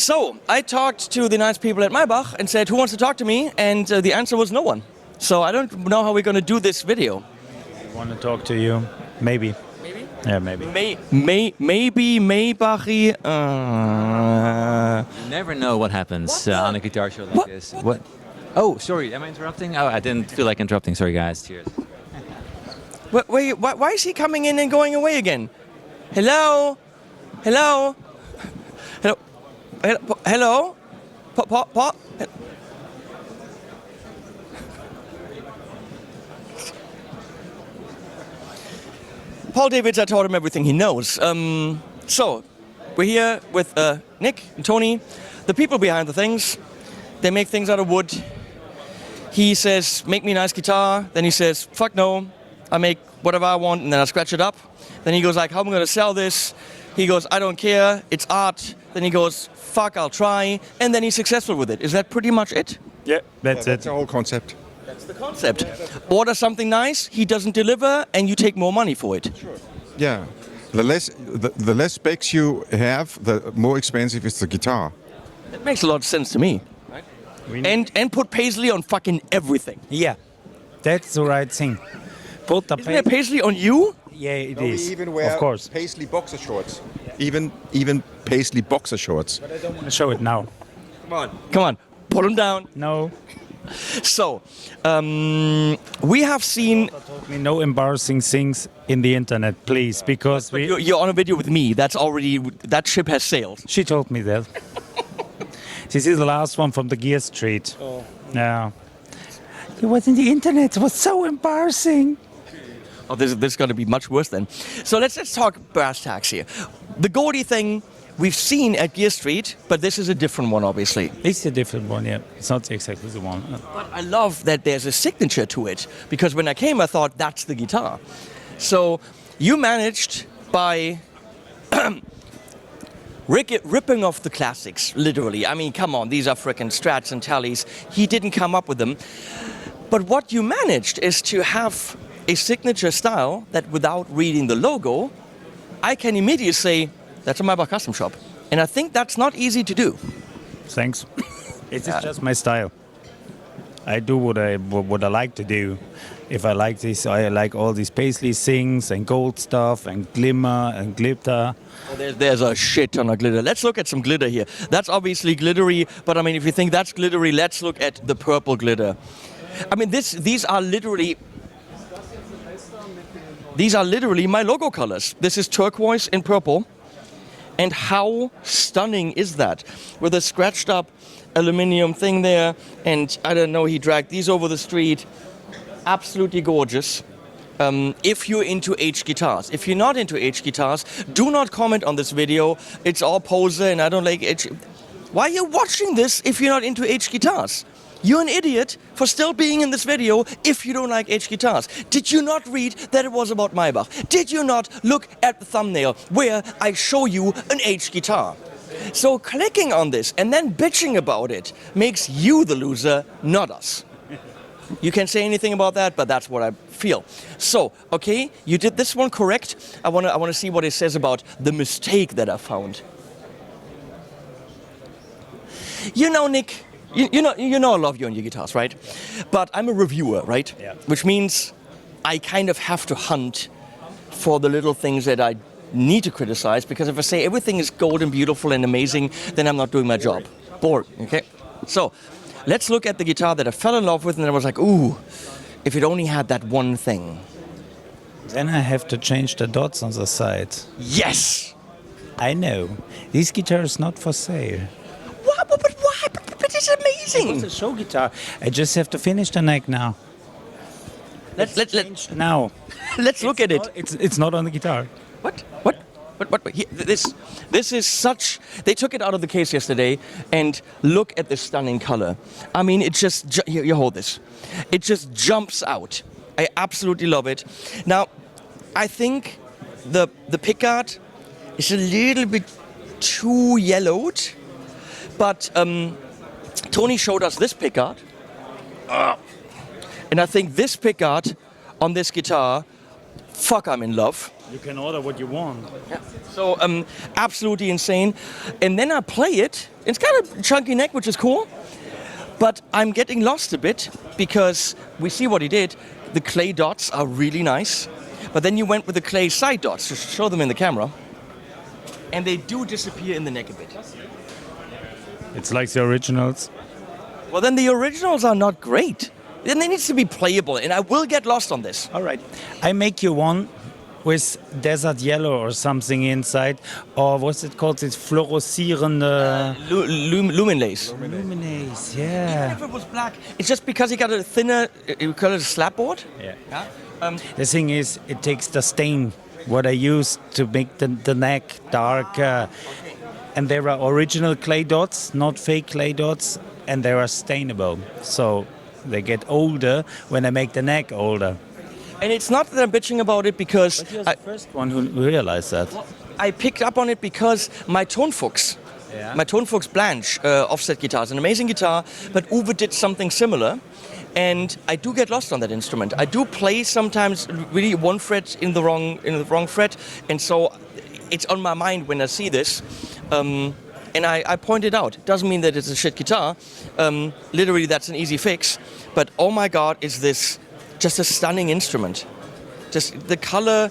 So I talked to the nice people at Maybach and said, who wants to talk to me? And the answer was no one. So I don't know how we're going to do this video. I want to talk to you. Maybe. Maybe? Yeah, maybe. Maybe Maybachy. You never know what happens on a guitar show like this. What? Oh, sorry. Am I interrupting? Oh, I didn't feel like interrupting. Sorry, guys. Cheers. Why is he coming in and going away again? Hello? Hello? Hello? Hello? Pop? Paul Davids, I taught him everything he knows. So, we're here with Nick and Tony, the people behind the things. They make things out of wood. He says, make me a nice guitar. Then he says, fuck no. I make whatever I want and then I scratch it up. Then he goes like, how am I going to sell this? He goes, I don't care. It's art. Then he goes, fuck, I'll try. And then he's successful with it. Is that pretty much it? Yeah, that's it. That's the whole concept. That's the concept. Order something nice, he doesn't deliver, and you take more money for it. Sure. Yeah. The less specs you have, the more expensive is the guitar. That makes a lot of sense to me. And put paisley on fucking everything. Yeah, that's the right thing. Put the Isn't there paisley on you? Yeah, it We is. even wear Of course. paisley boxer shorts. Even paisley boxer shorts. But I don't want to show it now. Come on, put them down. No. So, we have seen... No embarrassing things in the internet, please, because You're on a video with me. That's already... That ship has sailed. She told me that. This is the last one from the Gear Street. Oh. Yeah. It was in the internet. It was so embarrassing. Oh, this is going to be much worse then. So let's talk brass tacks here. The Gordy thing we've seen at Gear Street, but this is a different one, obviously. It's a different one, yeah. It's not exactly the one. But I love that there's a signature to it, because when I came, I thought that's the guitar. So you managed by ripping off the classics, literally. I mean, come on, these are frickin' Strats and Tallies. He didn't come up with them. But what you managed is to have a signature style that without reading the logo, I can immediately say, that's a Maybach custom shop. And I think that's not easy to do. Thanks. It's just my style. I do what I like to do. If I like this, I like all these paisley things and gold stuff and glimmer and glitter. Oh, there's a shit ton of glitter. Let's look at some glitter here. That's obviously glittery, but I mean, if you think that's glittery, let's look at the purple glitter. I mean, these are literally my logo colors. This is turquoise and purple. And how stunning is that? With a scratched up aluminum thing there, and I don't know, he dragged these over the street. Absolutely gorgeous. If you're into H guitars. If you're not into H guitars, do not comment on this video. It's all poser and I don't like H. Why are you watching this if you're not into H guitars? You're an idiot for still being in this video if you don't like H guitars. Did you not read that it was about Maybach? Did you not look at the thumbnail where I show you an H guitar? So clicking on this and then bitching about it makes you the loser, not us. You can say anything about that, but that's what I feel. So, okay, you did this one correct. I wanna see what it says about the mistake that I found. You know, Nick, you know I love you and your guitars, right? But I'm a reviewer, right? Yeah. Which means I kind of have to hunt for the little things that I need to criticize, because if I say everything is gold and beautiful and amazing, then I'm not doing my job. Bored, okay? So, let's look at the guitar that I fell in love with and I was like, ooh, if it only had that one thing. Then I have to change the dots on the side. Yes! I know. This guitar is not for sale. What? But why? But it's amazing! It's a show guitar. I just have to finish the neck now. Let's Now. Let's look at it. It's not on the guitar. What? Here, this is such... They took it out of the case yesterday, and look at this stunning color. I mean, it just... Here, you hold this. It just jumps out. I absolutely love it. Now, I think the pickguard is a little bit too yellowed, but Tony showed us this pickguard. And I think this pickguard on this guitar, fuck, I'm in love. You can order what you want. So absolutely insane. And then I play it. It's got a chunky neck, which is cool. But I'm getting lost a bit because we see what he did. The clay dots are really nice. But then you went with the clay side dots. Just show them in the camera. And they do disappear in the neck a bit. It's like the originals. Well, then the originals are not great. Then they need to be playable, and I will get lost on this. All right. I make you one with desert yellow or something inside. Or what's it called? It's fluorescierende... Luminlace. Luminace, Even yeah. if it was black, it's just because he got a thinner, you call it a slapboard? Yeah. The thing is, it takes the stain, what I use to make the neck darker. And there are original clay dots, not fake clay dots, and they are stainable. So they get older when I make the neck older. And it's not that I'm bitching about it because But you're the first one who realized that. I picked up on it because my Tonfuchs, my Tonfuchs Blanche offset guitar is an amazing guitar, but Uwe did something similar. And I do get lost on that instrument. I do play sometimes really one fret in the wrong fret, and so it's on my mind when I see this. And I point it out. It doesn't mean that it's a shit guitar. Literally, that's an easy fix. But oh my God, is this just a stunning instrument? Just the color.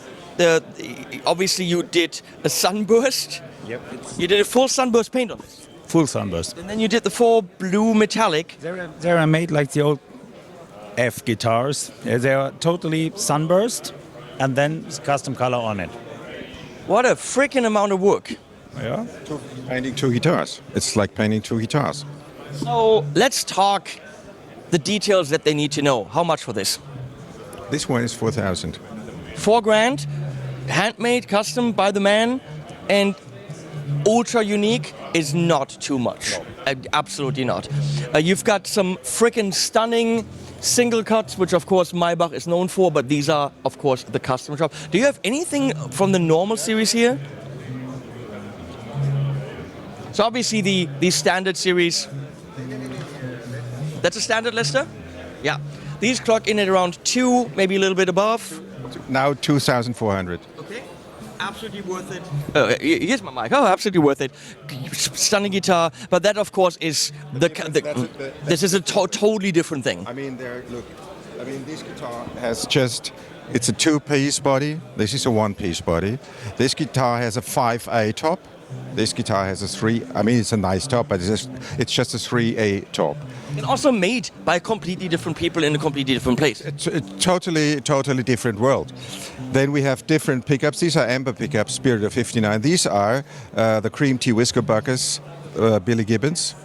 Obviously, you did a sunburst. Yep. You did a full sunburst paint on it. Full sunburst. And then you did the full blue metallic. They're made like the old F guitars. They are totally sunburst and then custom color on it. What a freaking amount of work. Yeah. Painting two guitars. It's like painting two guitars. So let's talk the details that they need to know. How much for this? This one is 4,000. $4,000, handmade, custom by the man, and ultra unique is not too much. Absolutely not. You've got some freaking stunning single cuts, which of course Maybach is known for, but these are of course the custom shop. Do you have anything from the normal series here? So obviously the standard series. That's a standard Lister? Yeah. These clock in at around 2, maybe a little bit above. Now 2,400. Okay. Absolutely worth it. Oh, here's my mic. Oh, absolutely worth it. Stunning guitar, but that of course is this is a totally different thing. I mean, look. I mean, this guitar has it's a 2-piece body. This is a 1-piece body. This guitar has a 5A top. This guitar has a 3. I mean, it's a nice top, but it's just a 3A top. And also made by completely different people in a completely different place. It's a totally different world. Then we have different pickups. These are amber pickups, Spirit of 59. These are the Cream Tea Whisker Buckers, Billy Gibbons.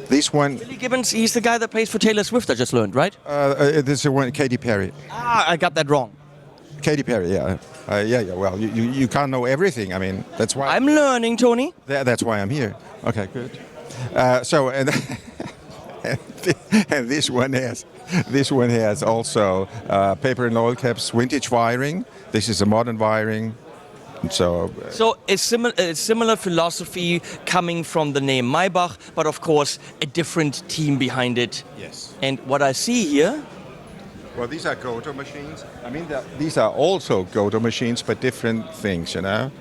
This one... Billy Gibbons, he's the guy that plays for Taylor Swift, I just learned, right? This is one, Katy Perry. Ah, I got that wrong. Katy Perry, yeah. Yeah. Well, you can't know everything. I mean, that's why... I'm learning, Tony. That's why I'm here. Okay, good. And this one has also paper and oil caps, vintage wiring. This is a modern wiring. So a similar philosophy coming from the name Maybach, but of course a different team behind it. yes. And what I see here, Well, these are Goto machines. I mean, these are also Goto machines, but different things, you know.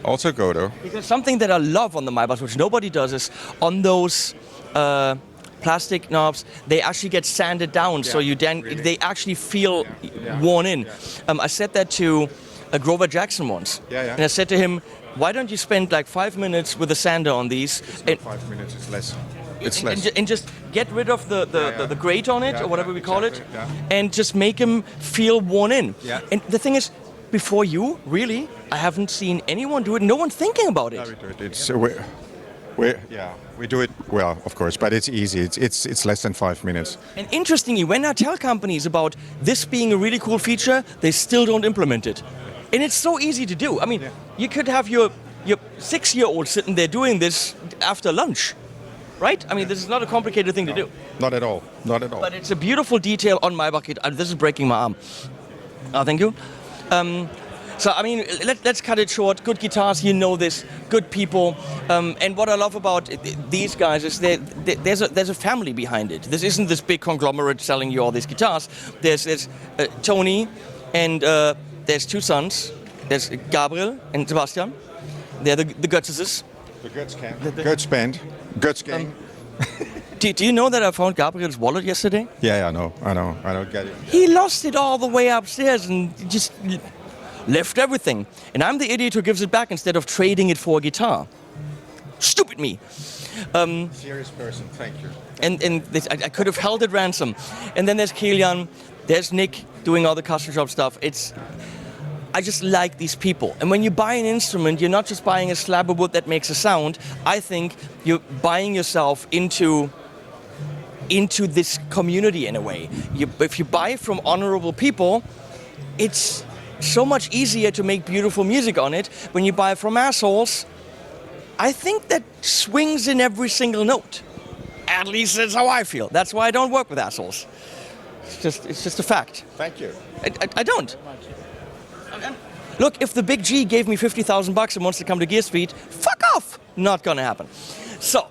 Also Goto. because something that I love on the Maybach, which nobody does, is on those plastic knobs, they actually get sanded down, so you then really. they actually feel worn in. I said that to Grover Jackson once, Yeah. and I said to him, "Why don't you spend like 5 minutes with a sander on these?" It's not 5 minutes, it's less. It's less. And just get rid of the grate on it, or whatever we call it, exactly, and just make them feel worn in. Yeah. And the thing is, before you, really, I haven't seen anyone do it. No one's thinking about it. We do it. It's we do it well, of course, but it's easy. It's less than 5 minutes. And interestingly, when I tell companies about this being a really cool feature, they still don't implement it. And it's so easy to do. I mean, you could have your 6-year-old sitting there doing this after lunch, right? I mean, this is not a complicated thing to do. Not at all. Not at all. But it's a beautiful detail on my bucket. This is breaking my arm. Thank you. So, I mean, let's cut it short. Good guitars, you know this. Good people. And what I love about these guys is there's a family behind it. This isn't this big conglomerate selling you all these guitars. There's Tony, and there's 2 sons, There's Gabriel and Sebastian. They're the Götzes. The Götz camp. Götz band. Götz gang. Do you know that I found Gabriel's wallet yesterday? Yeah, I know. Get it. He lost it all the way upstairs and just left everything. And I'm the idiot who gives it back instead of trading it for a guitar. Stupid me. Serious person. Thank you. And this, I could have held it ransom. And then there's Kilian, there's Nick doing all the custom shop stuff. I just like these people. And when you buy an instrument, you're not just buying a slab of wood that makes a sound. I think you're buying yourself into this community in a way. If you buy from honorable people, it's so much easier to make beautiful music on it. When you buy from assholes, I think that swings in every single note. At least that's how I feel. That's why I don't work with assholes. It's just a fact. Thank you. I don't. Look, if the big G gave me $50,000 and wants to come to Gear Speed, fuck off! Not gonna happen. So,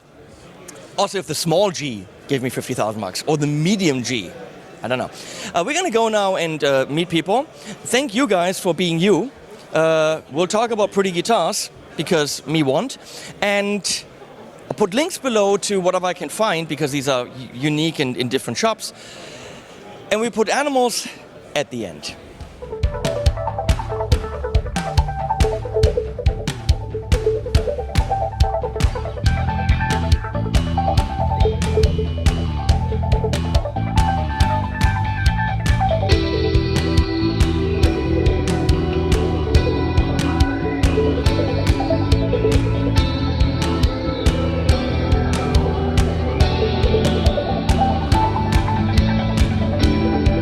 also if the small G gave me $50,000 or the medium G, I don't know. We're gonna go now and meet people. Thank you guys for being you. We'll talk about pretty guitars because me want, and I'll put links below to whatever I can find because these are unique and in different shops. And we put animals at the end.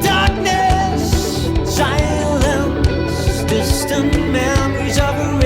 Darkness, silence, distant memories of a